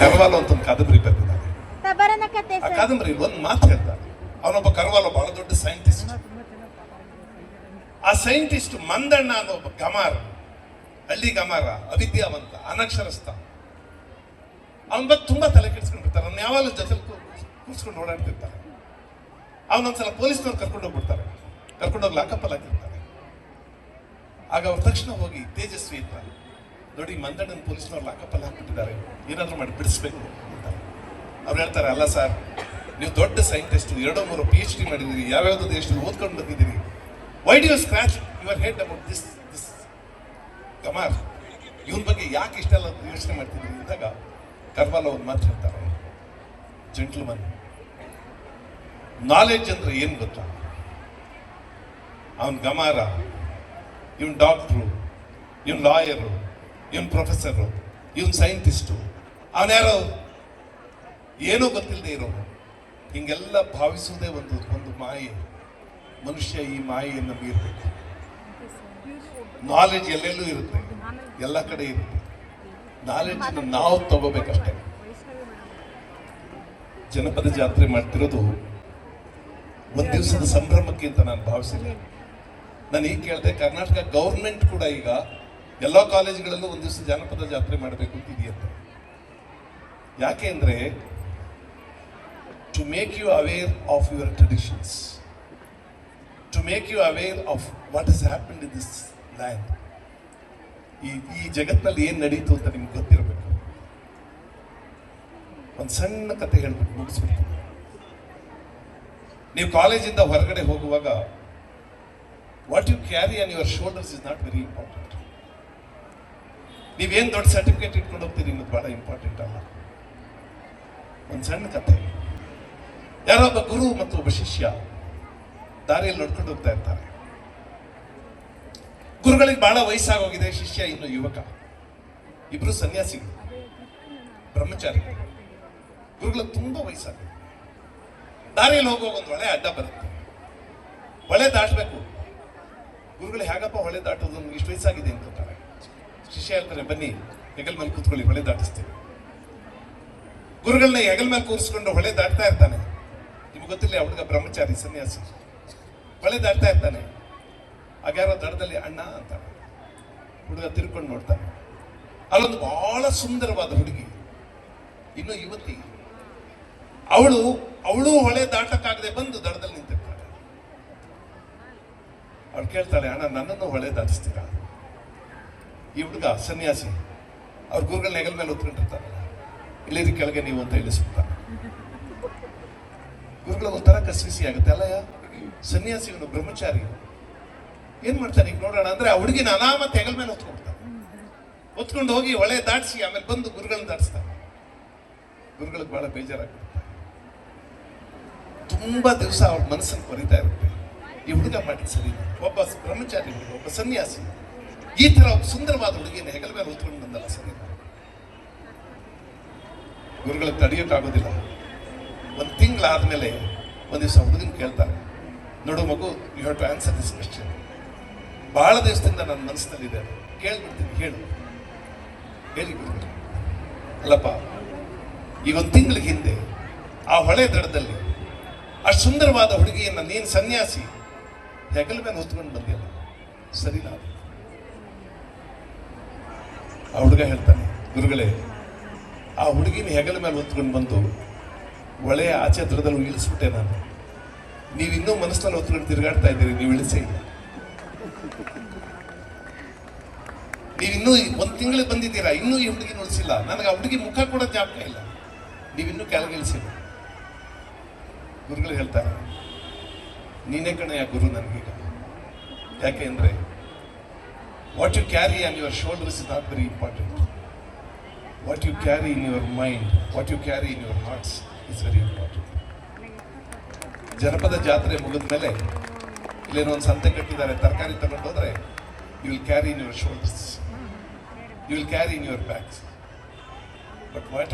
ಕರ್ವಾಲೋ ಅಂತ ಒಂದು ಕಾದಂಬರಿ ಬರ್ತಿದ್ದಾನೆ. ಆ ಕಾದಂಬರಿ ಒಂದು ಮಾತು ಹೇಳ್ತಾನೆ. ಅವನೊಬ್ಬ ಕರ್ವಾಲೋ ಬಹಳ ದೊಡ್ಡ ಸೈಂಟಿಸ್ಟ್. ಆ ಸೈಂಟಿಸ್ಟ್ ಮಂದಣ್ಣ ಅನ್ನೋ ಒಬ್ಬ ಗಮಾರ, ಹಳ್ಳಿ ಗಮಾರ, ಅವಿದ್ಯಾವಂತ, ಅನಕ್ಷರಸ್ಥ. ಅವನ ಬಗ್ಗೆ ತುಂಬಾ ತಲೆ ಕೆಡಿಸ್ಕೊಂಡಿರ್ತಾರೆ. ಅವ್ನು ಯಾವಾಗಲೂ ಜೊತೆಲಿ ಕೂರ್ಸ್ಕೊಂಡು ಓಡಾಡ್ತಿರ್ತಾರೆ. ಅವನೊಂದ್ಸಲ ಪೊಲೀಸ್ನವ್ರು ಕರ್ಕೊಂಡು ಹೋಗ್ಬಿಡ್ತಾರೆ. ಕರ್ಕೊಂಡೋಗಿ ಲಾಕಪ್ಪಲ್ಲಿ ಹಾಕಿರ್ತಾರೆ. ಆಗ ಅವ್ರ ತಕ್ಷಣ ಹೋಗಿ ತೇಜಸ್ವಿ ಅಂತ, ನೋಡಿ ಮಂದಣ್ಣನ ಪೊಲೀಸ್ನವ್ರು ಲಾಕಪ್ಪಲ್ಲಿ ಹಾಕ್ಬಿಟ್ಟಿದ್ದಾರೆ, ಏನಾದ್ರು ಮಾಡಿ ಬಿಡಿಸ್ಬೇಕು ಅಂತ. ಅವ್ರು ಹೇಳ್ತಾರೆ, ಅಲ್ಲ ಸರ್, ನೀವು ದೊಡ್ಡ ಸೈಂಟಿಸ್ಟ್, 2-3 PhD ಮಾಡಿದಿರಿ, ಯಾವ್ಯಾವ್ದು ದೇಶದಲ್ಲಿ ಓದ್ಕೊಂಡು ಬಂದಿದ್ದೀರಿ, why do you scratch your head about this ಕಮಾರ್, ಇವನ್ ಬಗ್ಗೆ ಯಾಕೆ ಇಷ್ಟೆಲ್ಲ ಯೋಚನೆ ಮಾಡ್ತಿದ್ದೀರಿ ಅಂದಾಗ ಕರ್ವಾಲೋ ಒಂದು ಮಾತು ಹೇಳ್ತಾರೆ, ಜೆಂಟ್ಲ್ಮನ್, ನಾಲೆಡ್ಜ್ ಅಂದ್ರೆ ಏನ್ ಗೊತ್ತಾ? ಅವನ್ ಗಮಾರ, ಇವನ್ ಡಾಕ್ಟ್ರು, ಇವನ್ ಲಾಯರು, ಇವನ್ ಪ್ರೊಫೆಸರು, ಇವನ್ ಸೈಂಟಿಸ್ಟು, ಅವನ್ಯಾರೋ ಏನೋ ಗೊತ್ತಿಲ್ಲದೆ ಇರೋನು. ಹಿಂಗೆಲ್ಲ ಭಾವಿಸುವುದೇ ಒಂದು ಮಾಯೆ. ಮನುಷ್ಯ ಈ ಮಾಯೆಯನ್ನು ಮೀರಬೇಕು. ನಾಲೆಡ್ಜ್ ಎಲ್ಲೆಲ್ಲೂ ಇರುತ್ತೆ, ಎಲ್ಲ ಕಡೆ ಇರುತ್ತೆ. ನಾಲೆಡ್ಜ್ ನಾವು ತಗೋಬೇಕಷ್ಟೇ. ಜನಪದ ಜಾತ್ರೆ ಮಾಡ್ತಿರೋದು ಒಂದ್ ದಿವಸದ ಸಂಭ್ರಮಕ್ಕೆ ಅಂತ ನಾನು ಭಾವಿಸಿಲ್ಲ. ನಾನು ಈಗ ಕೇಳಿದೆ, ಕರ್ನಾಟಕ ಗೌರ್ಮೆಂಟ್ ಕೂಡ ಈಗ ಎಲ್ಲ ಕಾಲೇಜುಗಳಲ್ಲೂ ಒಂದ್ ದಿವಸ ಜಾನಪದ ಜಾತ್ರೆ ಮಾಡಬೇಕು ಅಂತ ಇದೆಯಂತೆ. ಯಾಕೆ ಅಂದ್ರೆ, to make you aware of your traditions, to make you aware of what is happened in this land. ಈ ಜಗತ್ತಿನಲ್ಲಿ ಏನ್ ನಡೀತು ಅಂತ ನಿಮ್ಗೆ ಗೊತ್ತಿರಬೇಕು. ಒಂದು ಸಣ್ಣ ಕತೆ ಹೇಳ್ಬಿಟ್ಟು ಮುಗಿಸ್ಬಿಡ್ತೀನಿ. ನೀವು ಕಾಲೇಜಿಂದ ಹೊರಗಡೆ ಹೋಗುವಾಗ what you carry on your shoulders is not very important. ನೀವೇನ್ ದೊಡ್ಡ ಸರ್ಟಿಫಿಕೇಟ್ ಇಟ್ಕೊಂಡು ಹೋಗ್ತೀರಿ ಅನ್ನೋದು ಬಹಳ ಇಂಪಾರ್ಟೆಂಟ್ ಅಲ್ಲ. ಒಂದು ಸಣ್ಣ ಕತೆ. ಯಾರೋ ಒಬ್ಬ ಗುರು ಮತ್ತು ಒಬ್ಬ ಶಿಷ್ಯ ದಾರಿಯಲ್ಲಿ ನಡ್ಕೊಂಡು ಹೋಗ್ತಾ ಇರ್ತಾರೆ. ಗುರುಗಳಿಗೆ ಬಹಳ ವಯಸ್ಸಾಗೋಗಿದೆ, ಶಿಷ್ಯ ಇನ್ನು ಯುವಕ. ಇಬ್ರು ಸನ್ಯಾಸಿಗಳು, ಬ್ರಹ್ಮಚಾರಿಗಳು. ಗುರುಗಳಿಗೆ ತುಂಬಾ ವಯಸ್ಸಾಗಿದೆ. ದಾರಿಯಲ್ಲಿ ಹೋಗುವಾಗ ಒಂದು ಹೊಳೆ ಅಡ್ಡ ಬರುತ್ತೆ. ಹೊಳೆ ದಾಟಬೇಕು. ಗುರುಗಳು ಹೇಗಪ್ಪ ಹೊಳೆ ದಾಟೋದು, ನಮ್ಗೆ ಇಷ್ಟು ವಯಸ್ಸಾಗಿದೆ ಅಂತಾರೆ. ಶಿಷ್ಯ ಹೇಳ್ತಾರೆ, ಬನ್ನಿ ಹೆಗಲ್ ಮೇಲೆ ಕೂತ್ಕೊಳ್ಳಿ, ಹೊಳೆ ದಾಟಿಸ್ತೀವಿ. ಗುರುಗಳನ್ನ ಹೆಗಲ್ ಮೇಲೆ ಕೂರಿಸ್ಕೊಂಡು ಹೊಳೆ ದಾಟ್ತಾ ಇರ್ತಾನೆ. ನಿಮ್ಗೆ ಗೊತ್ತಿಲ್ಲ, ಹುಡುಗ ಬ್ರಹ್ಮಚಾರಿ ಸನ್ಯಾಸಿ ಹೊಳೆ ದಾಟ್ತಾ ಇರ್ತಾನೆ. ಆಗ್ಯಾರೋ ದಡದಲ್ಲಿ ಅಣ್ಣ ಅಂತ ಹುಡುಗ ತಿರ್ಕೊಂಡು ನೋಡ್ತಾನೆ. ಅಲ್ಲೊಂದು ಬಹಳ ಸುಂದರವಾದ ಹುಡುಗಿ, ಇನ್ನು ಯುವತಿ. ಅವಳು ಹೊಳೆ ದಾಟಕ್ಕಾಗದೆ ಬಂದು ದಡದಲ್ಲಿ ನಿಂತಿರ್ತಾಳೆ. ಅವಳು ಕೇಳ್ತಾಳೆ, ಅಣ್ಣ ನನ್ನನ್ನು ಹೊಳೆ ದಾಟಿಸ್ತೀರಾ? ಈ ಹುಡುಗ ಸನ್ಯಾಸಿ ಅವ್ರ ಗುರುಗಳನ್ನ ಹೆಗಲ್ ಮೇಲೆ ಹೊತ್ಕೊಂಡಿರ್ತಾರಲ್ಲ, ಇಲ್ಲಿರಿ ಕೆಳಗೆ ನೀವು ಅಂತ ಇಳಿಸ್ಬಿಡ್ತಾರೆ. ಗುರುಗಳ ಒಂಥರ ಕಸಿಸಿ ಆಗುತ್ತೆ. ಅಲ್ಲಯ್ಯ, ಸನ್ಯಾಸಿ ಇವನು ಬ್ರಹ್ಮಚಾರಿ, ಏನ್ ಮಾಡ್ತಾನೆ ಈಗ ನೋಡೋಣ ಅಂದ್ರೆ ಆ ಹುಡುಗಿನ ಅನಾಮತ್ ಹೆಗಲ್ ಮೇಲೆ ಹೊತ್ಕೊಂಡ್ಬಿಡ್ತಾನೆ. ಹೊತ್ಕೊಂಡು ಹೋಗಿ ಹೊಳೆ ದಾಟಿಸಿ ಆಮೇಲೆ ಬಂದು ಗುರುಗಳನ್ನ ದಾಟಿಸ್ತಾನೆ. ಗುರುಗಳಿಗೆ ಬಹಳ ಬೇಜಾರಾಗ್ಬಿಡುತ್ತೆ. ತುಂಬಾ ದಿವಸ ಅವ್ರ ಮನಸ್ಸನ್ನು ಕೊರಿತಾ ಇರುತ್ತೆ, ಈ ಹುಡುಗ ಮಾಡಿದ್ ಸರಿ. ಒಬ್ಬ ಬ್ರಹ್ಮಚಾರಿ ಹುಡುಗ, ಒಬ್ಬ ಸನ್ಯಾಸಿ ಈ ತರ ಒಬ್ಬ ಸುಂದರವಾದ ಹುಡುಗಿನ ಹೆಗಲ ಮೇಲೆ ಹೊತ್ಕೊಂಡು ಬಂದಲ್ಲ ಸರಿ. ಗುರುಗಳಿಗೆ ತಡೆಯೋಕ್ಕಾಗೋದಿಲ್ಲ. ಒಂದು ತಿಂಗಳಾದ್ಮೇಲೆ ಒಂದ್ ದಿವಸ ಹುಡುಗನ್ ಕೇಳ್ತಾರೆ, ನೋಡು ಮಗು, you have to answer this question. ಬಹಳ ದಿವಸದಿಂದ ನನ್ನ ಮನಸ್ಸಿನಲ್ಲಿದೆ, ಕೇಳ್ಬಿಡ್ತೀನಿ, ಹೇಳಿ ಗುರುಗಳು. ಅಲ್ಲಪ್ಪ, ಈಗ ಒಂದು ತಿಂಗಳ ಹಿಂದೆ ಆ ಹೊಳೆ ದಡದಲ್ಲಿ ಅಷ್ಟು ಸುಂದರವಾದ ಹುಡುಗಿಯನ್ನ ನೀನು ಸನ್ಯಾಸಿ ಹೆಗಲ ಮೇಲೆ ಹೊತ್ಕೊಂಡು ಬಂದಿಲ್ಲ, ಸರಿನಾ? ಆ ಹುಡುಗ ಹೇಳ್ತಾನೆ, ಗುರುಗಳೇ, ಆ ಹುಡುಗಿನ ಹೆಗಲ ಮೇಲೆ ಹೊತ್ಕೊಂಡು ಬಂದು ಒಳ್ಳೆಯ ಆಚೆ ದಡದಲ್ಲಿ ಇಳಿಸ್ಬಿಟ್ಟೆ ನಾನು. ನೀವಿನ್ನೂ ಮನಸ್ಸಲ್ಲಿ ಹೊತ್ಕೊಂಡು ತಿರುಗಾಡ್ತಾ ಇದ್ದೀರಿ, ನೀವು ಇಳಿಸೇ ಇಲ್ಲ. ನೀವಿನ್ನೂ ಒಂದು ತಿಂಗಳಿಗೆ ಬಂದಿದ್ದೀರಾ, ಇನ್ನೂ ಈ ಹುಡುಗಿ ಉಳಿಸಿಲ್ಲ. ನನಗೆ ಆ ಹುಡುಗಿ ಮುಖ ಕೂಡ ಜ್ಞಾಪಕ ಇಲ್ಲ, ನೀವಿನ್ನೂ ಕೆಳಗೆ ಇಳಿಸಿಲ್ಲ. ಗುರುಗಳು ಹೇಳ್ತಾರೆ, ನೀನೇ ಕಣಯ್ಯ ಗುರು ನನಗೀಗ. ಯಾಕೆ ಅಂದ್ರೆ, what you carry on your shoulders is not very important. What you carry in your mind, what you carry in your hearts is very important. ಜನಪದ ಜಾತ್ರೆ ಮುಗಿದ ಮೇಲೆ ಇಲ್ಲೇನೋ ಒಂದು ಸಂತೆ ಕಟ್ಟಿದ್ದಾರೆ, ತರಕಾರಿ ತಗೊಂಡು ಹೋದ್ರೆ you will carry in your shoulders, you will carry in your bags. But what